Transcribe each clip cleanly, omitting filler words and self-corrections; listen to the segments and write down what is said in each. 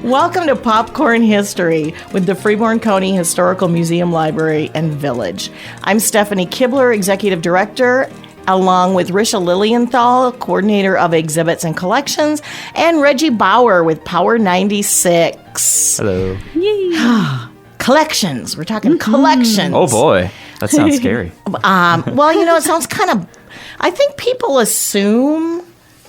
Welcome to Popcorn History with the Freeborn County Historical Museum Library and Village. I'm Stephanie Kibler, Executive Director, along with Risha Lilienthal, Coordinator of Exhibits and Collections, and Reggie Bauer with Power 96. Hello. Yay. Collections. We're talking collections. Oh, boy. That sounds scary. Well, it sounds kind of... I think people assume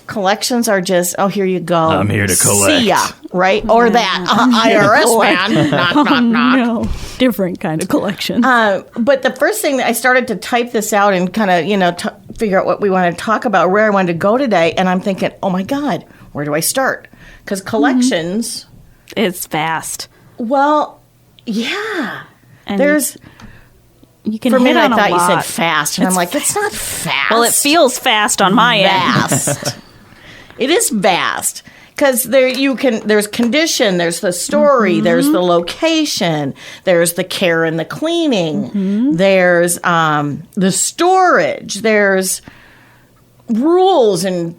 collections are just, oh, here you go. I'm here to collect. See ya, right? Or that IRS man. Knock. No, different kind of collection. But the first thing that I started to type this out and kind of, figure out what we wanted to talk about, where I wanted to go today, and I'm thinking, oh my God, where do I start? Because collections... It's vast. Well, yeah. And there's... You can For a hit minute, on I thought a you said lot. fast, and I'm like, it's not fast. Well, it feels fast on my end. Vast. It is vast. Because there's condition, there's the story, there's the location, there's the care and the cleaning, there's the storage, there's rules and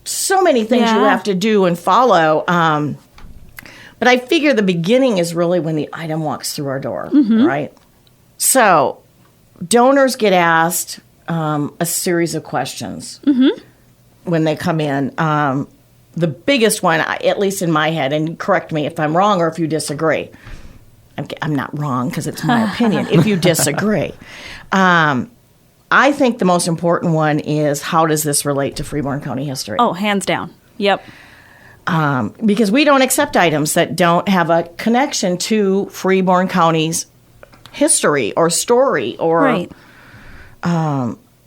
so many things you have to do and follow. But I figure the beginning is really when the item walks through our door, right? So donors get asked a series of questions when they come in. The biggest one, at least in my head, and correct me if I'm wrong or if you disagree. I'm not wrong because it's my opinion. If you disagree. I think the most important one is, how does this relate to Freeborn County history? Oh, hands down. Yep. Because we don't accept items that don't have a connection to Freeborn County's history or story. Right.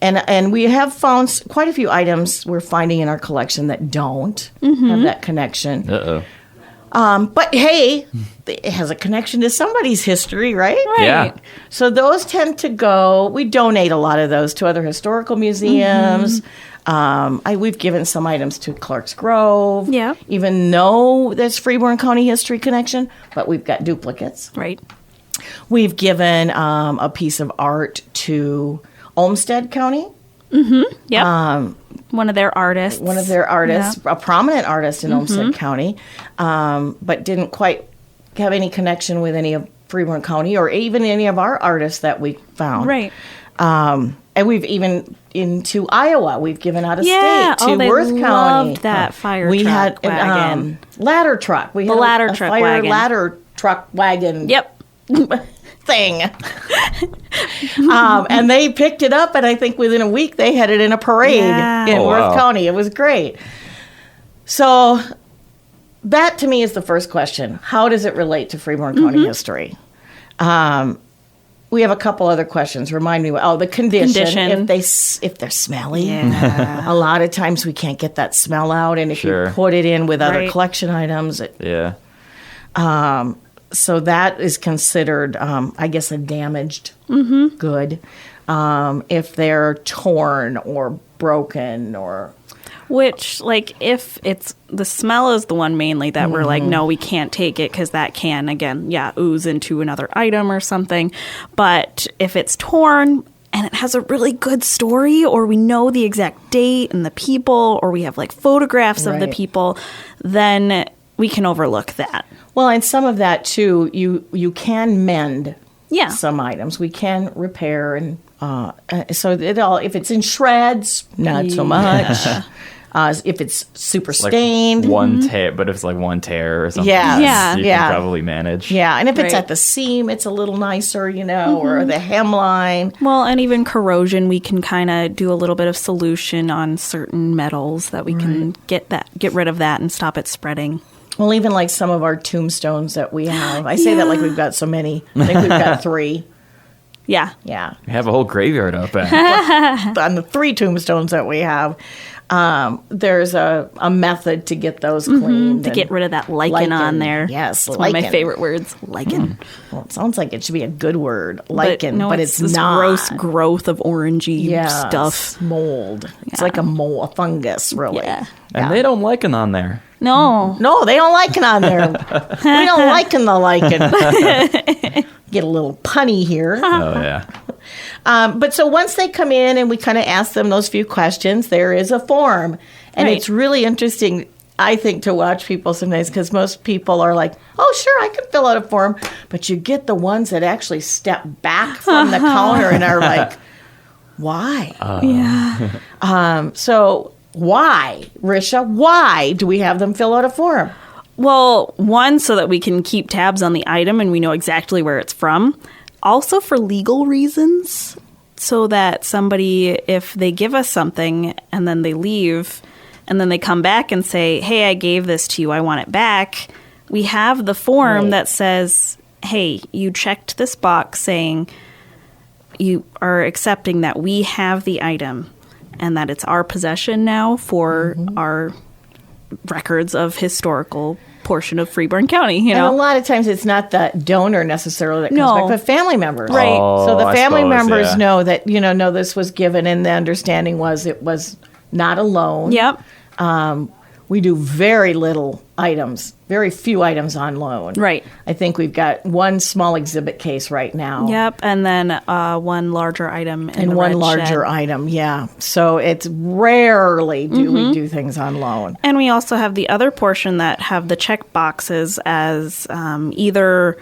And we have found quite a few items we're finding in our collection that don't have that connection. Uh-oh. But hey, it has a connection to somebody's history, right? Right. Yeah. So those tend to go, we donate a lot of those to other historical museums. We've given some items to Clark's Grove. Yeah. Even though there's Freeborn County history connection, but we've got duplicates. Right. We've given a piece of art to Olmsted County. Yep. One of their artists. A prominent artist in Olmsted County, but didn't quite have any connection with any of Freeborn County or even any of our artists that we found. Right. And we've even into Iowa. We've given out a Yeah. state to Worth County. Loved that fire We truck had wagon. ladder truck. We had ladder a truck fire wagon. ladder truck wagon. Yep. Thing. And they picked it up, and I think within a week they had it in a parade in Worth County. It was great. So that to me is the first question. How does it relate to Freeborn County history? We have a couple other questions. Remind me. The condition. If they're smelly. Yeah. A lot of times we can't get that smell out, and if you put it in with other collection items, so that is considered, I guess, a damaged good. If they're torn or broken or... Which, if it's... The smell is the one mainly that we're like, no, we can't take it because that can, again, ooze into another item or something. But if it's torn and it has a really good story, or we know the exact date and the people, or we have, photographs of the people, then we can overlook that. Well, and some of that, too, you can mend some items. We can repair. And so if it's in shreds, not so much. If it's super stained. One tear, but if it's one tear or something, you can probably manage. Yeah, and if it's at the seam, it's a little nicer, or the hemline. Well, and even corrosion, we can kind of do a little bit of solution on certain metals that we can get rid of that and stop it spreading. Well, even some of our tombstones that we have. I say that like we've got so many. I think we've got 3. Yeah. Yeah. We have a whole graveyard up there. On the 3 tombstones that we have, there's a method to get those cleaned. To get rid of that lichen on there. Yes, it's one of my favorite words, lichen. Well, it sounds like it should be a good word, lichen, but it's this not. Gross growth of orangey stuff. Mold. It's like a fungus, really. Yeah. And they don't lichen on there. No, they don't lichen on there. We don't lichen the lichen. Get a little punny here. Oh, yeah. But so once they come in and we kind of ask them those few questions, there is a form. And it's really interesting. I think, to watch people sometimes, because most people are like, oh, sure, I can fill out a form. But you get the ones that actually step back from the counter and are like, why? So why, Risha, why do we have them fill out a form? Well, one, so that we can keep tabs on the item and we know exactly where it's from. Also for legal reasons, so that somebody, if they give us something and then they leave and then they come back and say, hey, I gave this to you, I want it back, we have the form that says, hey, you checked this box saying you are accepting that we have the item and that it's our possession now for our records of historical portion of Freeborn County, you know. And a lot of times it's not the donor necessarily that comes back, but family members. Right. So the family members know that, no, this was given, and the understanding was it was not a loan. Yep. We do very little items, very few items on loan. Right. I think we've got one small exhibit case right now. Yep, and then one larger item in and the one red larger shed. item, yeah. So it's rarely do we do things on loan. And we also have the other portion that have the check boxes as either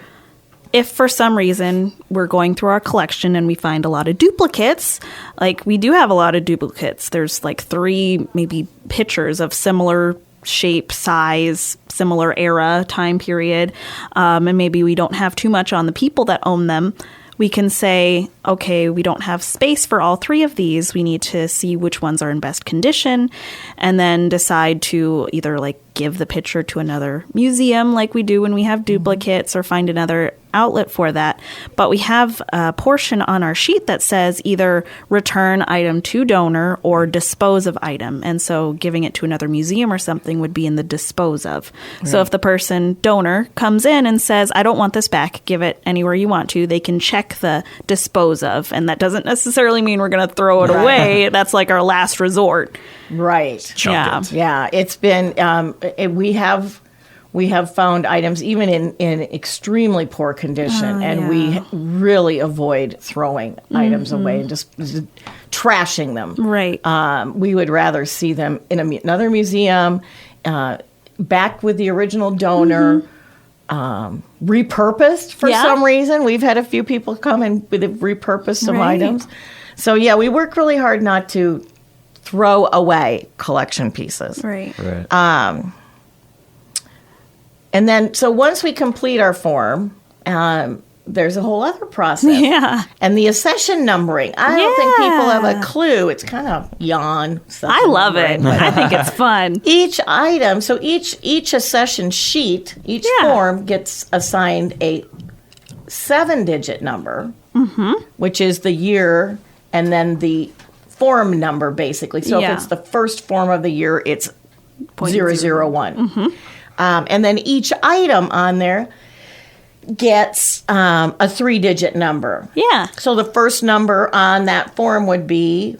if for some reason we're going through our collection and we find a lot of duplicates, like we do have a lot of duplicates. There's like 3 maybe pictures of similar shape, size, similar era, time period, and maybe we don't have too much on the people that own them. We can say, okay, we don't have space for all 3 of these. We need to see which ones are in best condition and then decide to either like give the picture to another museum like we do when we have duplicates or find another outlet for that. But we have a portion on our sheet that says either return item to donor or dispose of item. And so giving it to another museum or something would be in the dispose of. Right. So if the person, donor, comes in and says, I don't want this back, give it anywhere you want to, they can check the dispose of. And that doesn't necessarily mean we're going to throw it away. That's like our last resort. Right. Chunk it. Yeah. It's been, we have found items even in extremely poor condition, and we really avoid throwing items away and just trashing them. Right. We would rather see them in another museum, back with the original donor, repurposed for some reason. We've had a few people come and they've repurposed some items. So, yeah, we work really hard not to throw away collection pieces. Right. And then, so once we complete our form, there's a whole other process. Yeah. And the accession numbering. I don't think people have a clue. It's kind of yawn. I love it. I think it's fun. Each item, so each accession sheet, each form gets assigned a 7-digit number, which is the year, and then the form number, basically. So if it's the first form of the year, it's 001. And then each item on there gets a 3-digit number. Yeah. So the first number on that form would be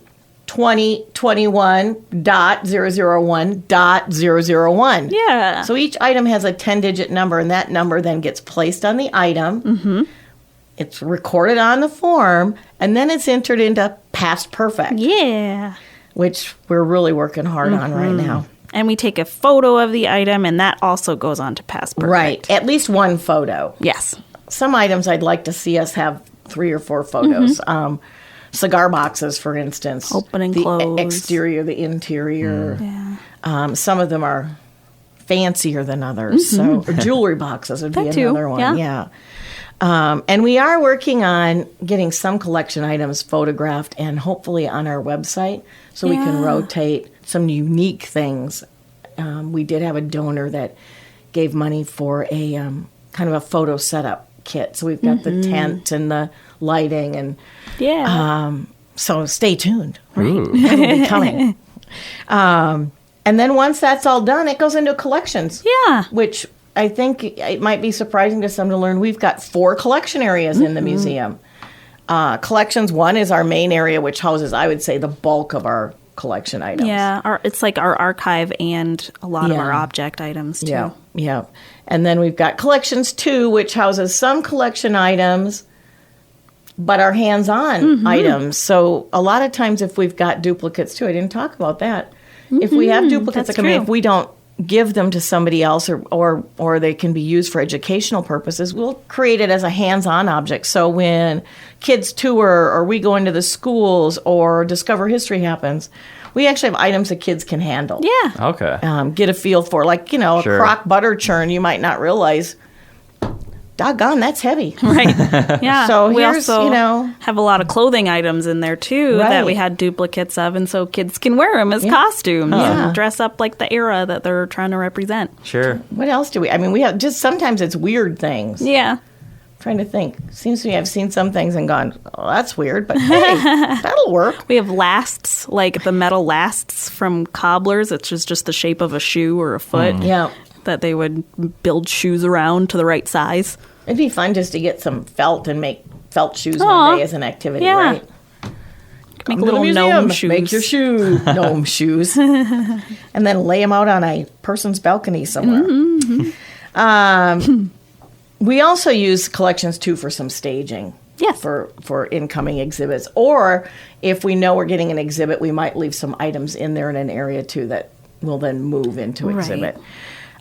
2021.001.001. Yeah. So each item has a 10-digit number, and that number then gets placed on the item. It's recorded on the form, and then it's entered into Past Perfect. Yeah. Which we're really working hard on right now. And we take a photo of the item, and that also goes on to Past Perfect. Right. At least one photo. Yes. Some items I'd like to see us have 3 or 4 photos. Cigar boxes, for instance. Open and close. The exterior, the interior. Some of them are fancier than others. So or jewelry boxes would be another one. Yeah. And we are working on getting some collection items photographed and hopefully on our website so we can rotate some unique things. We did have a donor that gave money for a kind of a photo setup kit. So we've got the tent and the lighting and so stay tuned. Right? That'll be coming. And then once that's all done, it goes into collections. Yeah. Which I think it might be surprising to some to learn we've got 4 collection areas in the museum. Collections 1 is our main area, which houses, I would say, the bulk of our collection items. Yeah, it's like our archive and a lot of our object items, too. Yeah. And then we've got Collections 2, which houses some collection items, but are hands-on items. So a lot of times if we've got duplicates, too, I didn't talk about that. If we have duplicates that come in, if we don't give them to somebody else or they can be used for educational purposes, we'll create it as a hands-on object. So when kids tour or we go into the schools or Discover History happens, we actually have items that kids can handle. Yeah. Okay. Get a feel for, like, a crock butter churn, you might not realize, doggone, that's heavy. Right. Yeah. So we here's, also have a lot of clothing items in there too that we had duplicates of, and so kids can wear them as costumes and dress up like the era that they're trying to represent. Sure. What else do we? I mean, we have just sometimes it's weird things. Yeah. Trying to think. Seems to me I've seen some things and gone, oh, that's weird, but hey, that'll work. We have lasts, like the metal lasts from cobblers, which is just the shape of a shoe or a foot. Yeah. That they would build shoes around to the right size. It'd be fun just to get some felt and make felt shoes one day as an activity, right? Make little gnome shoes. Make your gnome shoes. And then lay them out on a person's balcony somewhere. We also use collections, too, for some staging. Yes. For incoming exhibits. Or if we know we're getting an exhibit, we might leave some items in there in an area, too, that will then move into exhibit.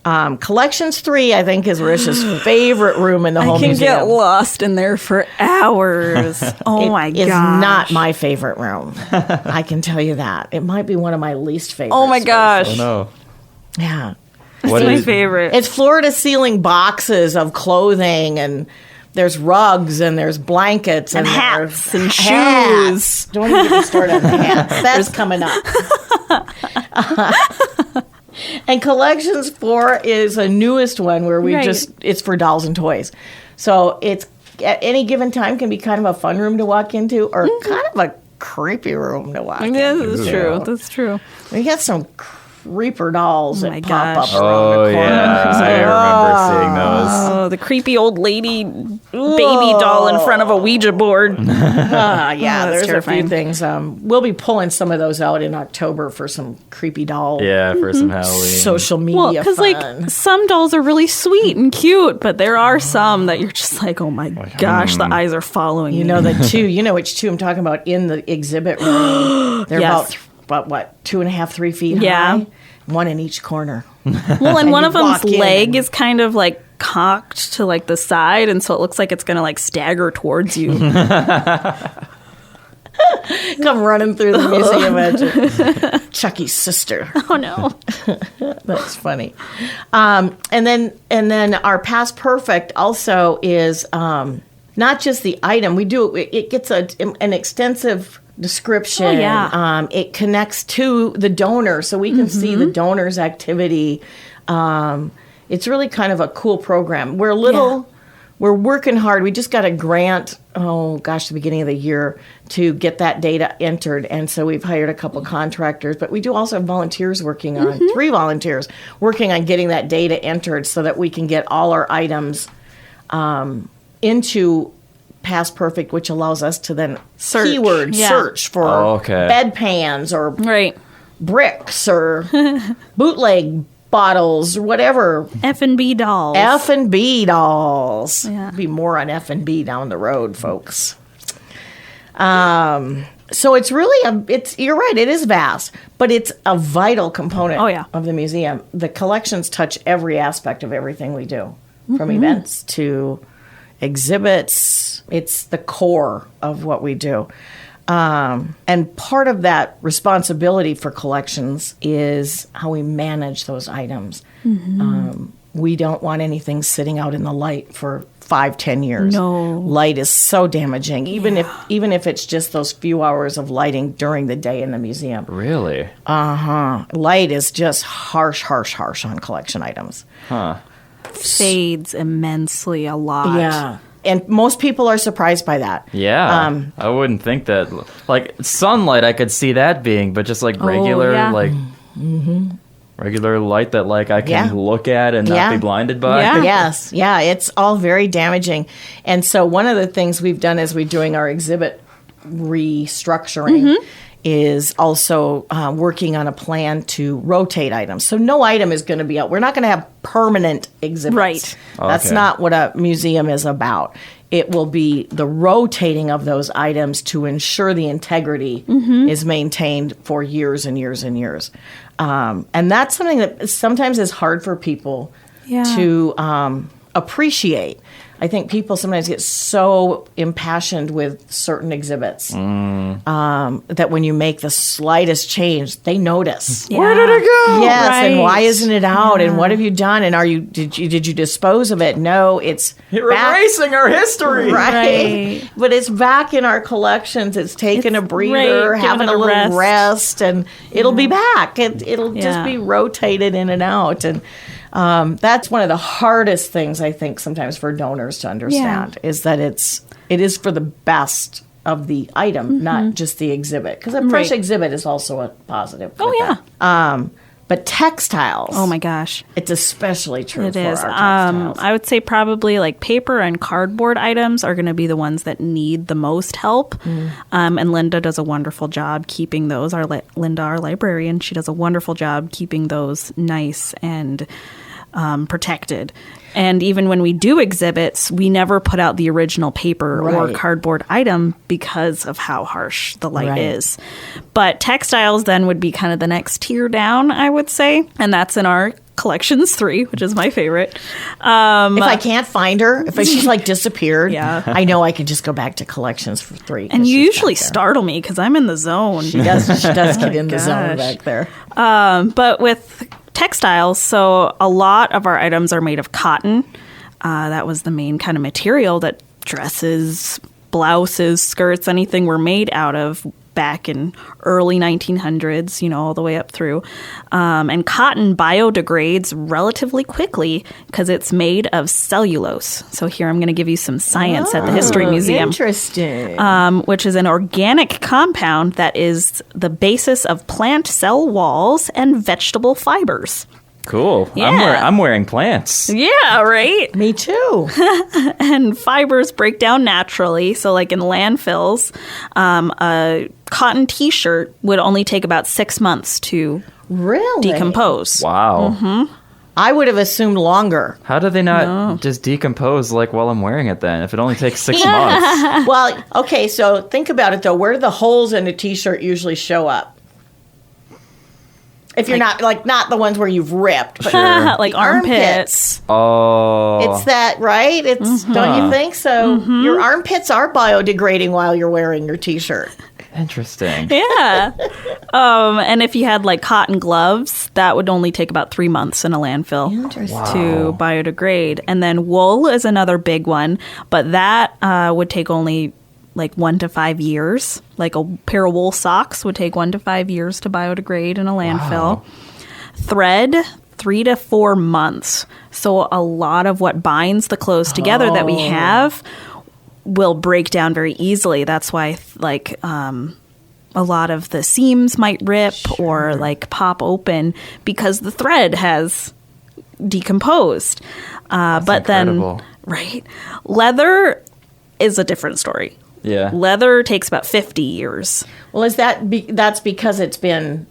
Collections 3, I think, is Risha's favorite room in the whole museum. I can get lost in there for hours. Oh, my gosh. It's not my favorite room. I can tell you that. It might be one of my least favorites. Oh, my gosh. Oh, no. Yeah. It's my favorite. It's floor-to-ceiling boxes of clothing, and there's rugs, and there's blankets. And hats, and hats. shoes. Don't even get me started on the hats. That's coming up. And Collections 4 is a newest one where we it's for dolls and toys. So it's at any given time can be kind of a fun room to walk into or kind of a creepy room to walk into. Yeah, that's true. That's true. We got some creeper dolls that pop up around the the corner. I remember seeing those. Oh, the creepy old lady baby doll in front of a Ouija board. There's terrifying. a few things. We'll be pulling some of those out in October for some creepy doll for some Halloween. social media because fun. some dolls are really sweet and cute, but there are some that you're just like, oh my gosh, the eyes are following me. You know which two I'm talking about in the exhibit room. They're about what, 2.5, 3 feet high? One in each corner. Well, and one of them's leg is kind of like cocked to like the side, and so it looks like it's going to like stagger towards you. Come running through the museum at Chucky's sister. Oh no. That's funny. And then our Past Perfect also is not just the item. It gets an extensive description. Oh, yeah. It connects to the donor, so we can see the donor's activity. It's really kind of a cool program. We're working hard. We just got a grant, the beginning of the year to get that data entered. And so we've hired a couple contractors, but we do also have volunteers working on, 3 volunteers working on getting that data entered so that we can get all our items into Past Perfect, which allows us to then search for bedpans or bricks or bootleg bottles or whatever. F&B dolls. F&B dolls. Yeah. Be more on F&B down the road, folks. So it's really you're right, it is vast, but it's a vital component of the museum. The collections touch every aspect of everything we do, from events to exhibits. It's the core of what we do. And part of that responsibility for collections is how we manage those items. We don't want anything sitting out in the light for 5-10 years. No. Light is so damaging, even if it's just those few hours of lighting during the day in the museum. Really? Light is just harsh on collection items. Fades immensely a lot. Yeah. And most people are surprised by that. Yeah. I wouldn't think that. Like, sunlight, I could see that being, but just like regular, regular light that like I can look at and not be blinded by. Yeah. Yes. Yeah. It's all very damaging. And so one of the things we've done as we're doing our exhibit restructuring is also working on a plan to rotate items. So no item is going to be out. We're not going to have permanent exhibits. Right. That's not what a museum is about. it will be the rotating of those items to ensure the integrity is maintained for years and years and years. And that's something that sometimes is hard for people to appreciate. I think people sometimes get so impassioned with certain exhibits that when you make the slightest change, they notice. Yeah. Where did it go? Yes, Right. and why isn't it out? And what have you done? And did you dispose of it? No, it's You're back. erasing our history. Right. But it's back in our collections. It's taking a breather, right, having giving a it a little rest, and it'll be back. It'll just Yeah. be rotated in and out. And that's one of the hardest things, I think, sometimes for donors to understand, is that it is for the best of the item, not just the exhibit. Because a fresh exhibit is also a positive. Oh, with that. But textiles. Oh my gosh. It's especially true It for is. our textiles. I would say probably like paper and cardboard items are going to be the ones that need the most help. And Linda does a wonderful job keeping those. Linda, our librarian, she does a wonderful job keeping those nice and protected. And even when we do exhibits, we never put out the original paper or Right. cardboard item because of how harsh the light Right. is. But textiles then would be kind of the next tier down, I would say. And that's in our collections 3, which is my favorite. If I can't find her, if she's like disappeared, Yeah. I know I can just go back to collections for 3. And you usually startle me because I'm in the zone. She does get in the zone Gosh. back there. But with textiles, so a lot of our items are made of cotton. That was the main kind of material that dresses, blouses, skirts, anything were made out of back in early 1900s, all the way up through. And cotton biodegrades relatively quickly because it's made of cellulose. So here I'm going to give you some science at the History Museum. Interesting. Which is an organic compound that is the basis of plant cell walls and vegetable fibers. Cool. Yeah. I'm wearing plants. Yeah, right? Me too. And fibers break down naturally. So, like in landfills, a cotton T-shirt would only take about 6 months to Really? decompose. Wow. I would have assumed longer. How do they not just decompose like while I'm wearing it then? If it only takes 6 months. Well, okay, so think about it though. Where do the holes in a T-shirt usually show up? If you're not the ones where you've ripped, but Like the armpits. Oh. It's that, right? It's don't you think so? Your armpits are biodegrading while you're wearing your T-shirt. Interesting. Yeah. And if you had like cotton gloves, that would only take about 3 months in a landfill to biodegrade. And then wool is another big one, but that would take only like 1 to 5 years. Like a pair of wool socks would take 1 to 5 years to biodegrade in a landfill. Wow. Thread, 3 to 4 months. So a lot of what binds the clothes together that we have will break down very easily. That's why like a lot of the seams might rip or like pop open because the thread has decomposed. But incredible. then, right, leather is a different story. Yeah. Leather takes about 50 years. Well, is that's because it's been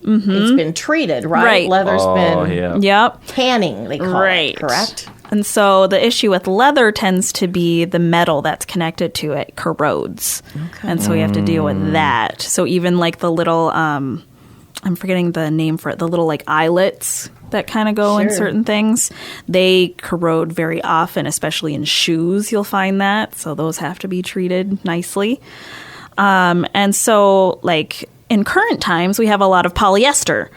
treated, right? Right. Leather's been yeah. Yep. tanning, they call it, correct? And so the issue with leather tends to be the metal that's connected to it corrodes. Okay. And so we have to deal with that. So even like the little, I'm forgetting the name for it, the little like eyelets that kind of go in certain things, they corrode very often, especially in shoes, you'll find that. So those have to be treated nicely. And so like in current times, we have a lot of polyester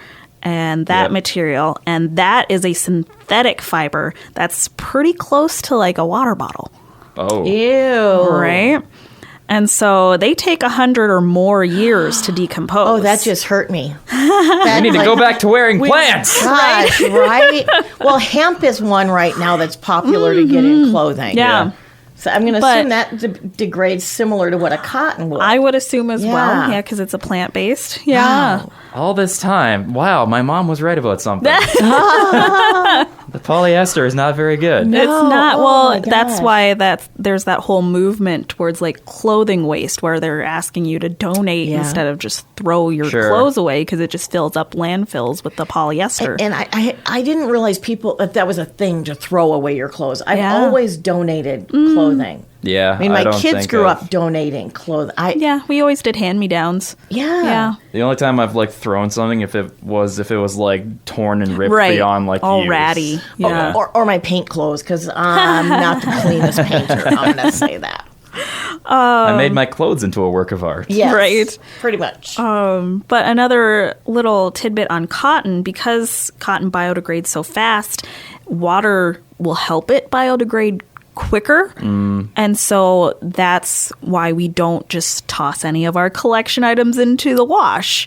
and that material, and that is a synthetic fiber that's pretty close to like a water bottle. Oh. Ew. Right? And so they take 100 or more years to decompose. Oh, that just hurt me. I need to go back to wearing plants. Gosh, right? Well, hemp is one right now that's popular to get in clothing. Yeah. So I'm going to assume that degrades similar to what a cotton would. I would assume as well. Yeah. Yeah, because it's a plant-based. Yeah. Wow. All this time. Wow, my mom was right about something. The polyester is not very good. It's not. Oh, Well, my that's gosh. why there's that whole movement towards like clothing waste where they're asking you to donate instead of just throw your clothes away because it just fills up landfills with the polyester. And I didn't realize that was a thing to throw away your clothes. I've always donated clothing. Yeah. I mean, my don't kids think grew I've- up donating clothing. Yeah, we always did hand-me-downs. Yeah. The only time I've like thrown something if it was like torn and ripped Right. beyond like all use. ratty. Yeah. Or my paint clothes, because I'm not the cleanest painter. I'm going to say that. I made my clothes into a work of art. Yes, Right. pretty much. But another little tidbit on cotton, because cotton biodegrades so fast, water will help it biodegrade quicker. And so that's why we don't just toss any of our collection items into the wash,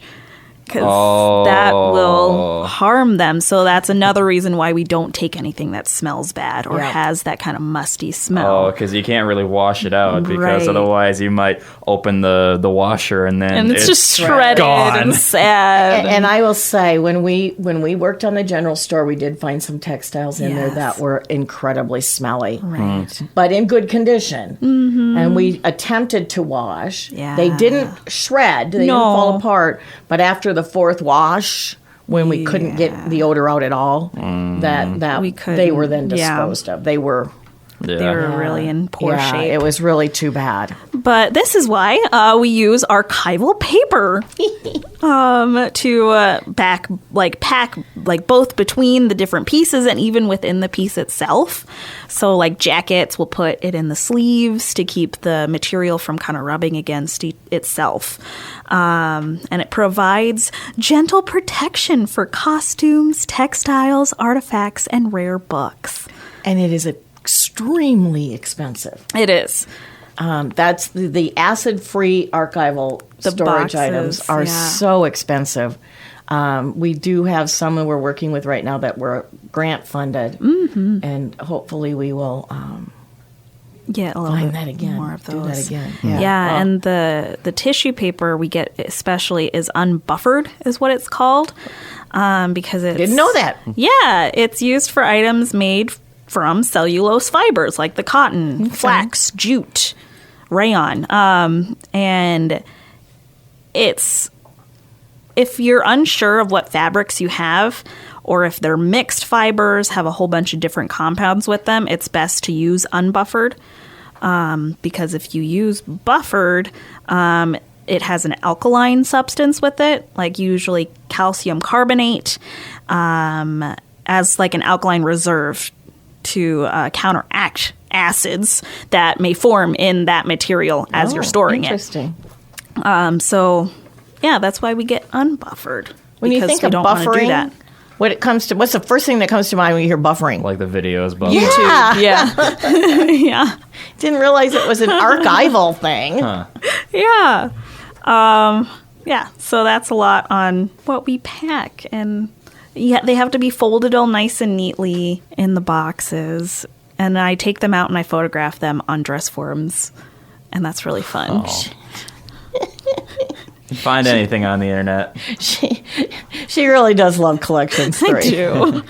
because that will harm them. So that's another reason why we don't take anything that smells bad or Yeah. has that kind of musty smell. Oh, because you can't really wash it out because Right. otherwise you might open the washer and then And it's just shredded gone. and sad. And I will say, when we worked on the general store, we did find some textiles in there Yes. that were incredibly smelly, Right. but in good condition. And we attempted to wash. Yeah. They didn't shred; they didn't No. fall apart. But after the fourth wash, when we couldn't get the odor out at all, that We they were then couldn't, yeah. disposed of. They were. They were really in poor yeah, shape. It was really too bad. But this is why we use archival paper to pack both between the different pieces and even within the piece itself. So like jackets, we'll put it in the sleeves to keep the material from kind of rubbing against itself. And it provides gentle protection for costumes, textiles, artifacts, and rare books. And it is extremely expensive. It is. That's the acid-free archival The storage boxes, items are yeah. so expensive. We do have some that we're working with right now that were grant funded, and hopefully we will Get a little find bit that again. more of Do those. that again. Yeah, and the tissue paper we get especially is unbuffered, is what it's called, because it's Didn't know that. Yeah, it's used for items made from cellulose fibers like the cotton, flax, jute, rayon, and it's if you're unsure of what fabrics you have, or if they're mixed fibers, have a whole bunch of different compounds with them, it's best to use unbuffered. Because if you use buffered, it has an alkaline substance with it, like usually calcium carbonate, as like an alkaline reserve to counteract acids that may form in that material as you're storing it. Interesting. So, yeah, that's why we get unbuffered. When you because think we of don't want to do buffering, that. what's the first thing that comes to mind when you hear buffering? Like the videos, but Yeah. Yeah. Yeah. Didn't realize it was an archival thing. Yeah. Yeah. So that's a lot on what we pack. And yeah, they have to be folded all nice and neatly in the boxes. And I take them out and I photograph them on dress forums. And that's really fun. find anything on the internet. She really does love Collections 3. I do.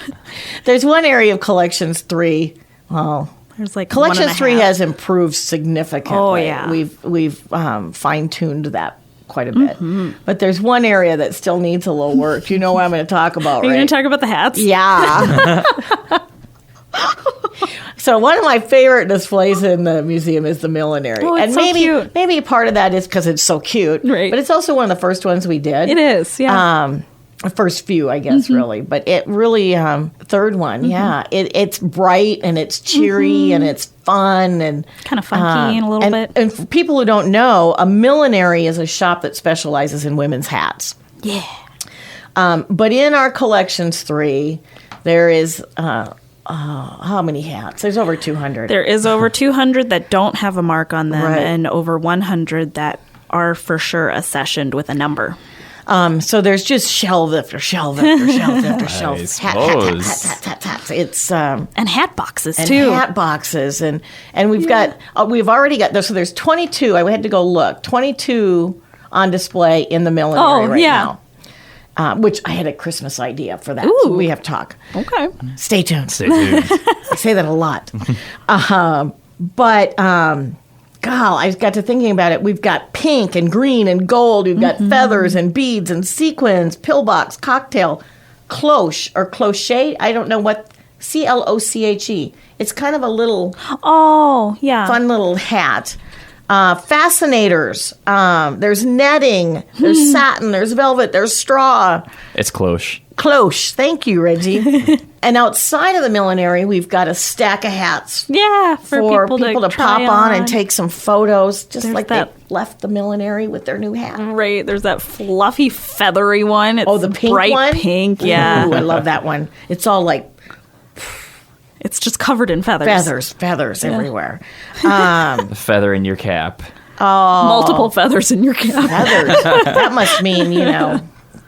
There's one area of Collections 3. Well, There's like Collections 3 1.5. has improved significantly. Oh, yeah. We've fine-tuned that quite a bit. But there's one area that still needs a little work. You know what I'm going to talk about, Are you right? going to talk about the hats? Yeah. So one of my favorite displays in the museum is the millinery. Oh, it's and so maybe cute. maybe part of that is because it's so cute. Right. But it's also one of the first ones we did. It is, yeah. The first few, I guess, really. But it really, third one, yeah. It's bright and it's cheery and it's fun and Kind of funky and a little bit. And for people who don't know, a millinery is a shop that specializes in women's hats. Yeah. But in our Collections 3, there is how many hats? There's over 200. There is over 200 that don't have a mark on them, Right. and over 100 that are for sure accessioned with a number. So there's just shelf after shelf after shelf after shelf. suppose. It's And hat boxes, and too. hat boxes and we've already got so there's 22. I had to go look 22 on display in the millinery right now. Which I had a Christmas idea for that. So Ooh. we have to talk. Okay. Stay tuned. Stay tuned. I say that a lot. But I got to thinking about it. We've got pink and green and gold. We've got feathers and beads and sequins, pillbox, cocktail, cloche or cloche. I don't know what, Cloche. It's kind of a little Oh, yeah. fun little hat. Fascinators. There's netting. There's satin. There's velvet. There's straw. It's cloche. Cloche. Thank you, Reggie. And outside of the millinery, we've got a stack of hats Yeah, for people to try pop on and take some photos, just There's like that- they left the millinery with their new hat. Right, there's that fluffy, feathery one. It's Oh, the pink bright one? pink, yeah. Ooh, I love that one. It's all like It's just covered in feathers. feathers everywhere. The feather in your cap. Multiple feathers in your cap. Feathers. That must mean,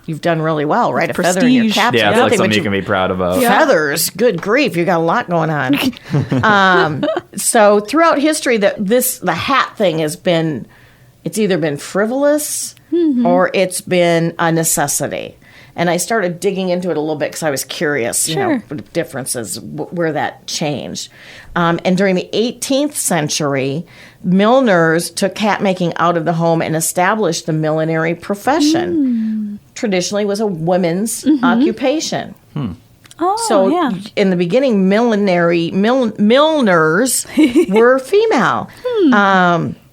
you've done really well, right? A feather in your Prestige. cap. Yeah, it's Good like thing something with you can be proud about. feathers. Good grief, you got a lot going on. So throughout history, the hat thing it's either been frivolous or it's been a necessity. And I started digging into it a little bit because I was curious, the differences, where that changed. And during the 18th century, milliners took hat making out of the home and established the millinery profession. Traditionally, it was a women's occupation. Oh, So yeah. in the beginning, milliners were female.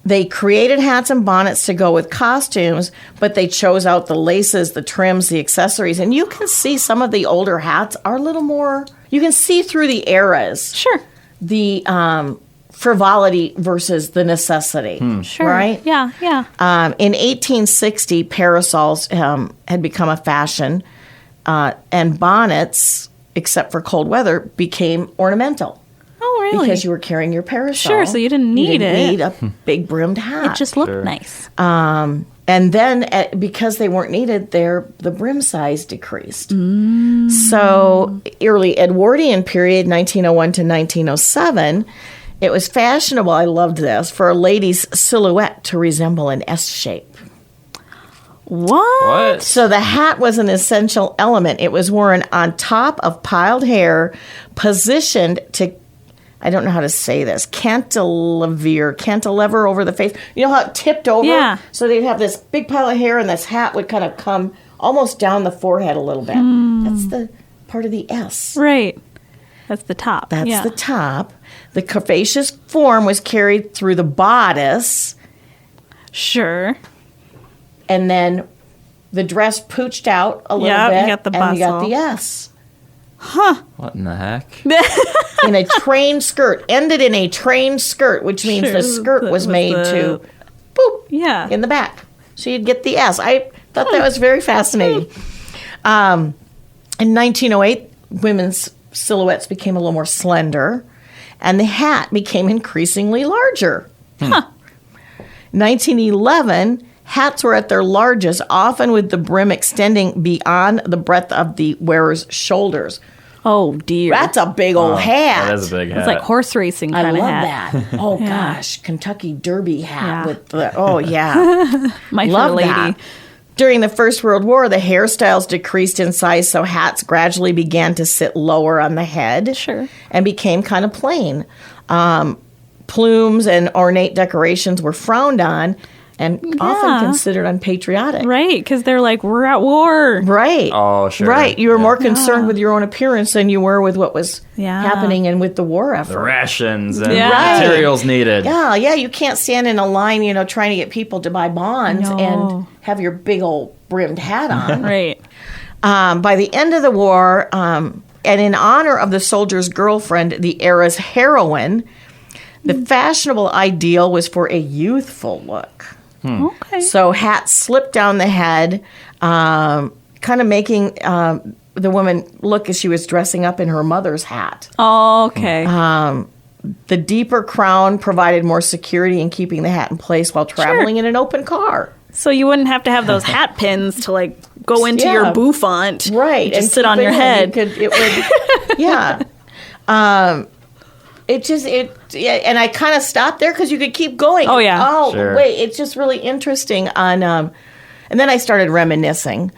They created hats and bonnets to go with costumes, but they chose out the laces, the trims, the accessories. And you can see some of the older hats are a little more, you can see through the eras. Sure. The frivolity versus the necessity. Sure. Right? Yeah, yeah. In 1860, parasols had become a fashion, and bonnets, except for cold weather, became ornamental. Oh, really? Because you were carrying your parasol. Sure, so you didn't need it. need a big brimmed hat. It just looked Sure. nice. And then, because they weren't needed, the brim size decreased. So, early Edwardian period, 1901 to 1907, it was fashionable, I loved this, for a lady's silhouette to resemble an S shape. What? So the hat was an essential element. It was worn on top of piled hair, positioned to, I don't know how to say this, cantilever over the face. You know how it tipped over? Yeah. So they'd have this big pile of hair and this hat would kind of come almost down the forehead a little bit. That's the part of the S. Right. That's the top. That's yeah. the top. The curvaceous form was carried through the bodice, Sure. and then the dress pooched out a little Yep, bit, you got the and you got bustle. the S. What in the heck? In a train skirt, ended in a train skirt, which means Sure, the skirt that was was made the- to boop Yeah. in the back. So you'd get the S. I thought that was very fascinating. In 1908, women's silhouettes became a little more slender, and the hat became increasingly larger. 1911, hats were at their largest, often with the brim extending beyond the breadth of the wearer's shoulders. Oh, dear. That's a big old hat. That is a big hat. It's like horse racing I kind love of hat. that. Oh gosh, Kentucky Derby hat Yeah. with the yeah. My Love fair lady. that. During the First World War, the hairstyles decreased in size, so hats gradually began to sit lower on the head. Sure. And became kind of plain. Plumes and ornate decorations were frowned on and often considered unpatriotic. Right, because they're like, we're at war. Right. Oh, sure. Right. You were Yeah. more concerned with your own appearance than you were with what was Yeah. happening and with the war effort. The rations and Yeah. Right. materials needed. Yeah, you can't stand in a line, trying to get people to buy bonds No. and have your big old brimmed hat on. Right. By the end of the war, and in honor of the soldier's girlfriend, the era's heroine, the fashionable ideal was for a youthful look. Okay. So hats slipped down the head, kind of making the woman look as she was dressing up in her mother's hat. Okay. The deeper crown provided more security in keeping the hat in place while traveling in an open car. So you wouldn't have to have those hat pins to like go into Yeah. your bouffant. Right. Just sit on your head. It would, yeah. And I kind of stopped there because you could keep going. Oh, yeah. Oh, Sure. wait. It's just really interesting on, and then I started reminiscing.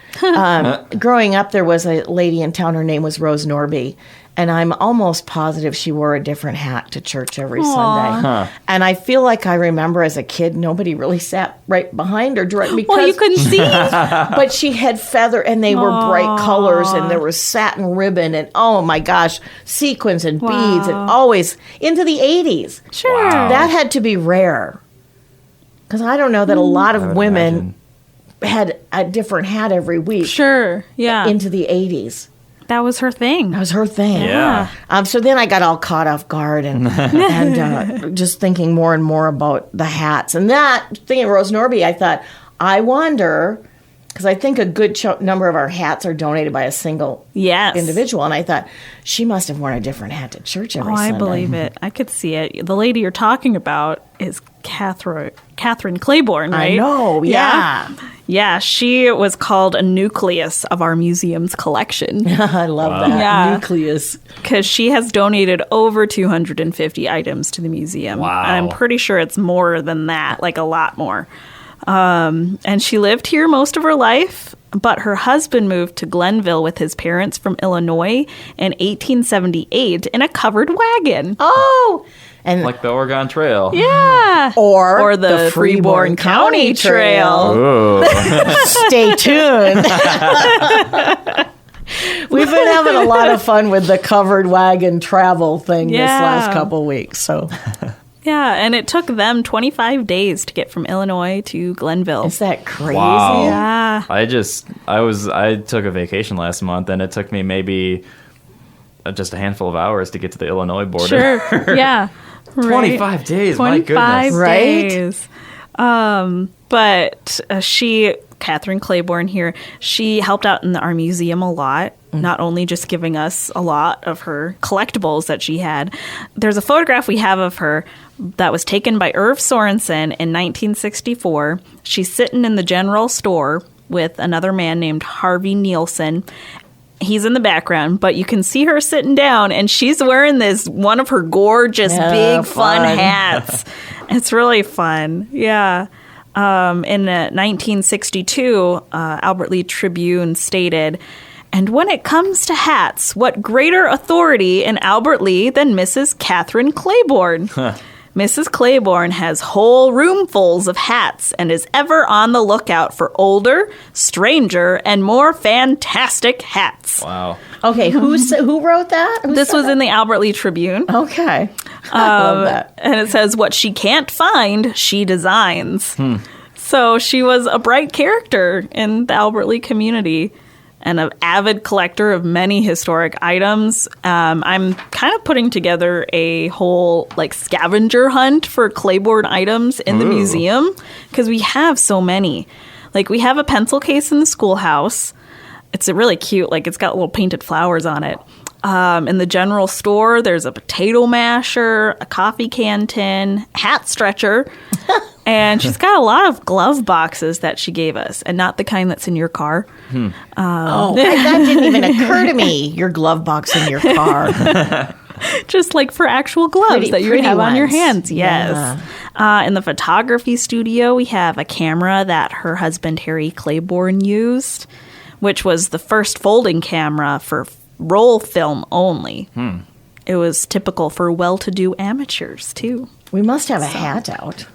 Growing up, there was a lady in town. Her name was Rose Norby. And I'm almost positive she wore a different hat to church every Sunday. And I feel like I remember as a kid, nobody really sat right behind her directly because you couldn't see. but she had feather, and they were bright colors, and there was satin ribbon, and oh my gosh, sequins and beads, and always into the 80s. Sure. Wow. That had to be rare. Because I don't know that a lot of women had a different hat every week. Sure. Yeah. Into the 80s. That was her thing. That was her thing. Yeah. So then I got all caught off guard and just thinking more and more about the hats. And that, thinking of Rose Norby, I thought, I wonder, because I think a good number of our hats are donated by a single individual. And I thought, she must have worn a different hat to church every Sunday. I believe it. I could see it. The lady you're talking about is Catherine Claybourn, right? I know, yeah. Yeah, she was called a nucleus of our museum's collection. I love that. Yeah. Nucleus. Because she has donated over 250 items to the museum. Wow. And I'm pretty sure it's more than that, like a lot more. And she lived here most of her life, but her husband moved to Glenville with his parents from Illinois in 1878 in a covered wagon. Oh! And Like the Oregon Trail. Yeah. or the Freeborn County Trail. Ooh. Stay tuned. We've been having a lot of fun with the covered wagon travel thing this last couple weeks. So, Yeah, and it took them 25 days to get from Illinois to Glenville. is that crazy? Wow. Yeah. I took a vacation last month, and it took me maybe just a handful of hours to get to the Illinois border. Sure. Yeah. Right. 25 days, my 25 goodness. days. But Catherine Claybourn here, she helped out in our museum a lot, not only just giving us a lot of her collectibles that she had. There's a photograph we have of her that was taken by Irv Sorensen in 1964. She's sitting in the general store with another man named Harvey Nielsen. He's in the background, but you can see her sitting down, and she's wearing one of her gorgeous, big, fun hats. It's really fun. Yeah. In 1962, Albert Lee Tribune stated, "And when it comes to hats, what greater authority in Albert Lee than Mrs. Catherine Claybourn? Mrs. Claybourn has whole roomfuls of hats and is ever on the lookout for older, stranger, and more fantastic hats." Wow. Okay, who wrote that? This was in the Albert Lee Tribune. Okay. I love that. And it says, "What she can't find, she designs." So she was a bright character in the Albert Lee community and an avid collector of many historic items. I'm kind of putting together a whole scavenger hunt for Claybourn items in the museum because we have so many. We have a pencil case in the schoolhouse. It's really cute. It's got little painted flowers on it. In the general store, there's a potato masher, a coffee can tin, hat stretcher, and she's got a lot of glove boxes that she gave us, and not the kind that's in your car. That didn't even occur to me. Your glove box in your car. Just for actual gloves that you would have on your hands. Yes. Yeah. In the photography studio, we have a camera that her husband, Harry Claybourn, used, which was the first folding camera for roll film only. It was typical for well-to-do amateurs, too. We must have a hat out.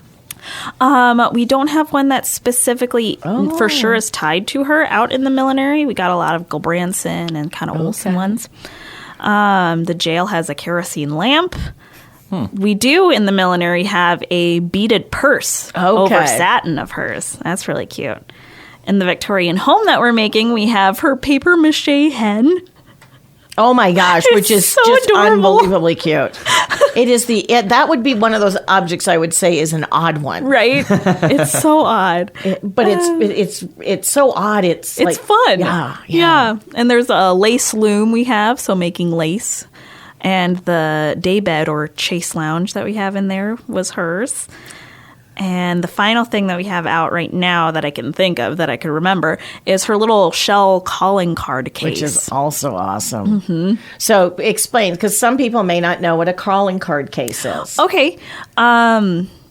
We don't have one that specifically for sure is tied to her out in the millinery. We got a lot of Gulbranson and kind of Olsen ones. The jail has a kerosene lamp. We do in the millinery have a beaded purse over satin of hers. That's really cute. In the Victorian home that we're making, we have her paper mache hen. Oh my gosh, which is so just adorable. unbelievably cute. It is that would be one of those objects I would say is an odd one. Right? It's so odd. But it's so odd. It's fun. Yeah. And there's a lace loom we have, so making lace. And the daybed or chase lounge that we have in there was hers. And the final thing that we have out right now that I can think of, that I could remember, is her little shell calling card case. Which is also awesome. So explain, because some people may not know what a calling card case is. Okay.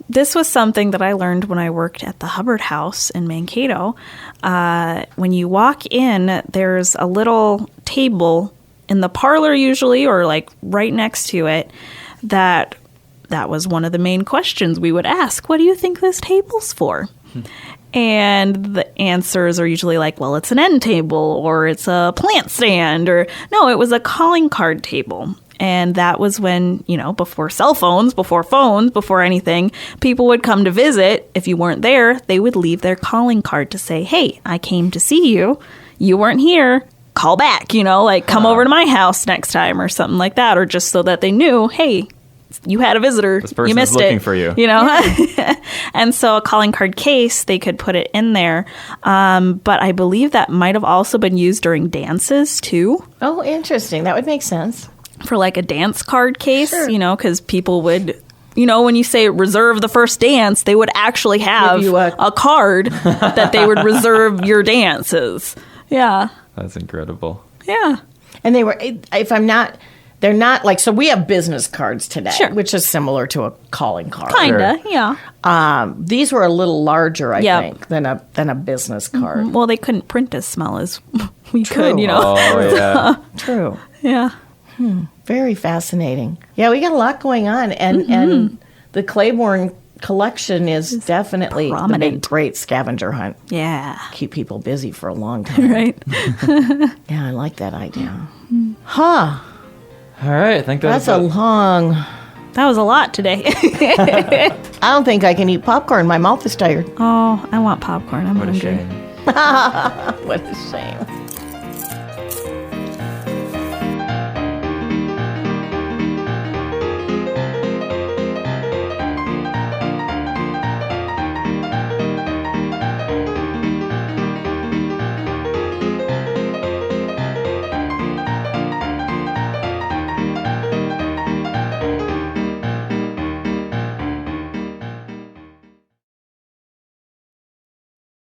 This was something that I learned when I worked at the Hubbard House in Mankato. When you walk in, there's a little table in the parlor usually, or like right next to it, that was one of the main questions we would ask. What do you think this table's for? And the answers are usually like, well, it's an end table, or it's a plant stand, or no, it was a calling card table. And that was when, before cell phones, before phones, before anything, people would come to visit. If you weren't there, they would leave their calling card to say, hey, I came to see you. You weren't here. Call back, come over to my house next time or something like that. Or just so that they knew, hey, you had a visitor. This person you missed is looking it, for you. And so a calling card case, they could put it in there. But I believe that might have also been used during dances too. Oh, interesting. That would make sense. For like a dance card case, Sure. Because people would, when you say reserve the first dance, they would actually have Give you a card that they would reserve your dances. Yeah. That's incredible. Yeah. And they were, they're not like, so we have business cards today, Sure. which is similar to a calling card. Kinda, yeah. These were a little larger, I Yep. think, than a business card. Well, they couldn't print as small as we True. could, Oh, yeah. True. Yeah. Very fascinating. Yeah, we got a lot going on, and the Claybourn collection is definitely the prominent. big, great scavenger hunt. Yeah. Keep people busy for a long time. Right. Yeah, I like that idea. Huh. All right. I think That's a long... That was a lot today. I don't think I can eat popcorn. My mouth is tired. Oh, I want popcorn. I'm What a hungry. shame. What a shame.